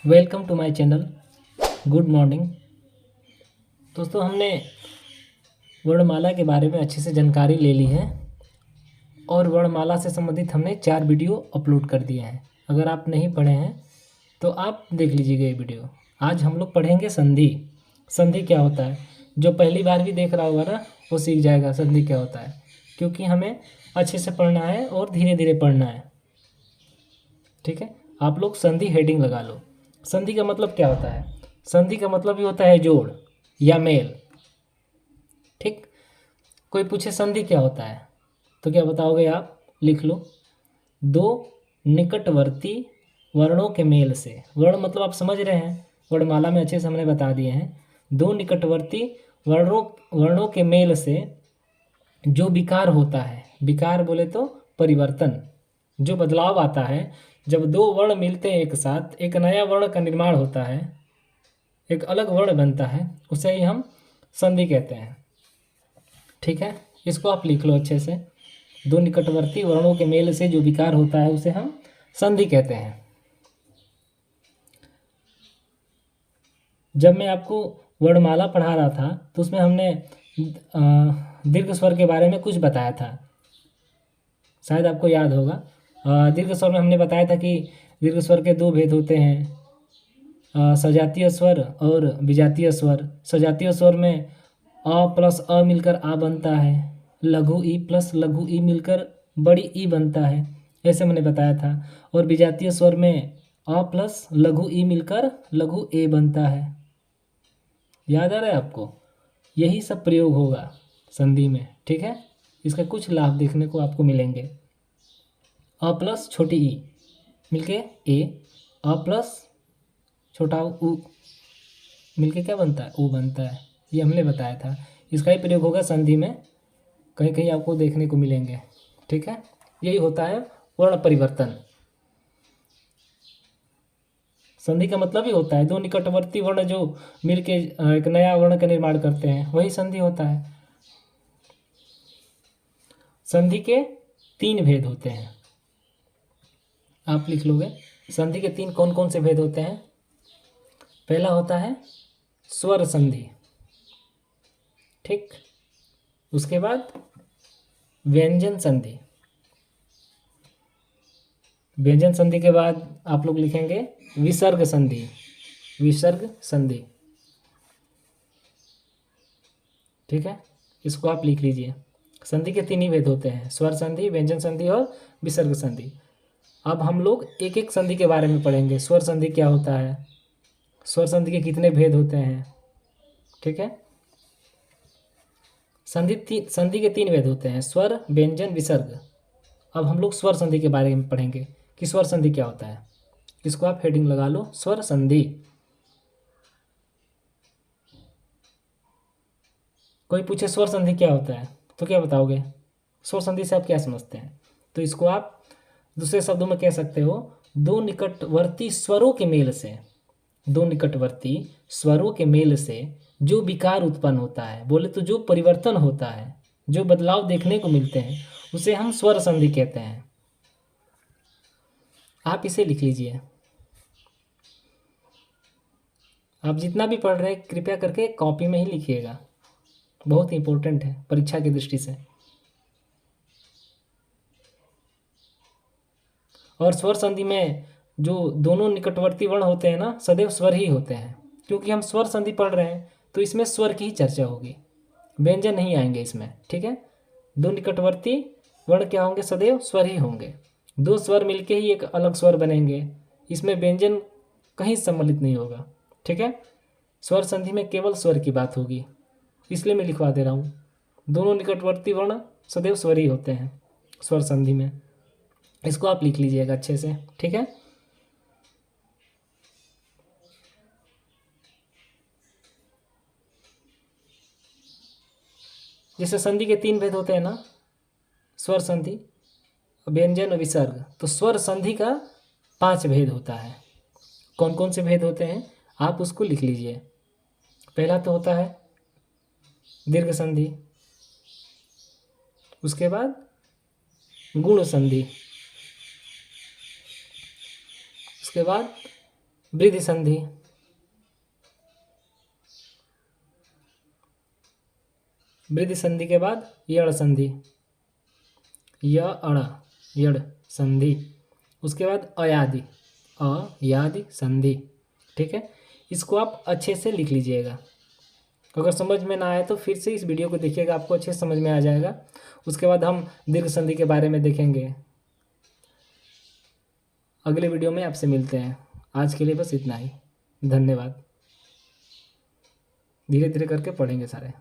Welcome to my channel. Good morning दोस्तों। हमने वर्णमाला के बारे में अच्छे से जानकारी ले ली है और वर्णमाला से संबंधित हमने 4 वीडियो अपलोड कर दिए हैं। अगर आप नहीं पढ़े हैं तो आप देख लीजिएगा ये वीडियो। आज हम लोग पढ़ेंगे संधि। संधि क्या होता है, जो पहली बार भी देख रहा होगा ना वो सीख जाएगा संधि क्या होता है, क्योंकि हमें अच्छे से पढ़ना है और धीरे धीरे पढ़ना है। ठीक है, आप लोग संधि हेडिंग लगा लो। संधि का मतलब क्या होता है? संधि का मतलब ही होता है जोड़ या मेल। ठीक, कोई पूछे संधि क्या होता है तो क्या बताओगे आप? लिख लो, दो निकटवर्ती वर्णों के मेल से। वर्ण मतलब आप समझ रहे हैं, वर्णमाला में अच्छे से हमने बता दिए हैं। दो निकटवर्ती वर्णों के मेल से जो विकार होता है, विकार बोले तो परिवर्तन, जो बदलाव आता है, जब दो वर्ण मिलते हैं एक साथ, एक नया वर्ण का निर्माण होता है, एक अलग वर्ण बनता है, उसे ही हम संधि कहते हैं। ठीक है, इसको आप लिख लो अच्छे से। दो निकटवर्ती वर्णों के मेल से जो विकार होता है उसे हम संधि कहते हैं। जब मैं आपको वर्णमाला पढ़ा रहा था तो उसमें हमने दीर्घ स्वर के बारे में कुछ बताया था, शायद आपको याद होगा। दीर्घ स्वर में हमने बताया था कि दीर्घ स्वर के 2 भेद होते हैं, सजातीय स्वर और विजातीय स्वर। सजातीय स्वर में अ प्लस अ मिलकर आ बनता है, लघु ई प्लस लघु ई मिलकर बड़ी ई बनता है, ऐसे मैंने बताया था। और विजातीय स्वर में अ प्लस लघु ई मिलकर लघु ए बनता है। याद आ रहा है आपको? यही सब प्रयोग होगा संधि में। ठीक है, इसका कुछ लाभ देखने को आपको मिलेंगे। अ प्लस छोटी ई मिलके ए, अ प्लस छोटा उ मिलके क्या बनता है? ऊ बनता है। ये हमने बताया था। इसका ही प्रयोग होगा संधि में, कहीं कहीं आपको देखने को मिलेंगे। ठीक है, यही होता है वर्ण परिवर्तन। संधि का मतलब ही होता है दो निकटवर्ती वर्ण जो मिलके एक नया वर्ण का निर्माण करते हैं, वही संधि होता है। संधि के 3 भेद होते हैं, आप लिख लोगे। संधि के 3 कौन कौन से भेद होते हैं? पहला होता है स्वर संधि। ठीक, उसके बाद व्यंजन संधि। व्यंजन संधि के बाद आप लोग लिखेंगे विसर्ग संधि। विसर्ग संधि। ठीक है, इसको आप लिख लीजिए। संधि के 3 ही भेद होते हैं, स्वर संधि, व्यंजन संधि और विसर्ग संधि। अब हम लोग एक एक संधि के बारे में पढ़ेंगे। स्वर संधि क्या होता है, स्वर संधि के कितने भेद होते हैं। ठीक है, संधि के 3 भेद होते हैं, स्वर, व्यंजन, विसर्ग। अब हम लोग स्वर संधि के बारे में पढ़ेंगे कि स्वर संधि क्या होता है। इसको आप हेडिंग लगा लो, स्वर संधि। कोई पूछे स्वर संधि क्या होता है तो क्या बताओगे? स्वर संधि से आप क्या समझते हैं? तो इसको आप दूसरे शब्दों में कह सकते हो, दो निकटवर्ती स्वरों के मेल से, दो निकटवर्ती स्वरों के मेल से जो विकार उत्पन्न होता है, बोले तो जो परिवर्तन होता है, जो बदलाव देखने को मिलते हैं, उसे हम स्वर संधि कहते हैं। आप इसे लिख लीजिए। आप जितना भी पढ़ रहे हैं कृपया करके कॉपी में ही लिखिएगा, बहुत इंपॉर्टेंट है परीक्षा की दृष्टि से। और स्वर संधि में जो दोनों निकटवर्ती वर्ण होते हैं ना, सदैव स्वर ही होते हैं, क्योंकि हम स्वर संधि पढ़ रहे हैं तो इसमें स्वर की ही चर्चा होगी, व्यंजन नहीं आएंगे इसमें। ठीक है, दो निकटवर्ती वर्ण क्या होंगे? सदैव स्वर ही होंगे। दो स्वर मिलके ही एक अलग स्वर बनेंगे, इसमें व्यंजन कहीं सम्मिलित नहीं होगा। ठीक है, स्वर संधि में केवल स्वर की बात होगी, इसलिए मैं लिखवा दे रहा हूँ, दोनों निकटवर्ती वर्ण सदैव स्वर ही होते हैं स्वर संधि में। इसको आप लिख लीजिएगा अच्छे से। ठीक है, जैसे संधि के 3 भेद होते हैं ना, स्वर संधि, व्यंजन और विसर्ग, तो स्वर संधि का 5 भेद होता है। कौन कौन से भेद होते हैं आप उसको लिख लीजिए। पहला तो होता है दीर्घ संधि, उसके बाद गुण संधि, उसके बाद वृद्धि संधि, वृद्धि संधि के बाद यड़ संधि, यड़ संधि, उसके बाद अयादि संधि। ठीक है, इसको आप अच्छे से लिख लीजिएगा। अगर समझ में ना आए तो फिर से इस वीडियो को देखिएगा, आपको अच्छे से समझ में आ जाएगा। उसके बाद हम दीर्घ संधि के बारे में देखेंगे। अगले वीडियो में आपसे मिलते हैं। आज के लिए बस इतना ही। धन्यवाद। धीरे धीरे करके पढ़ेंगे सारे।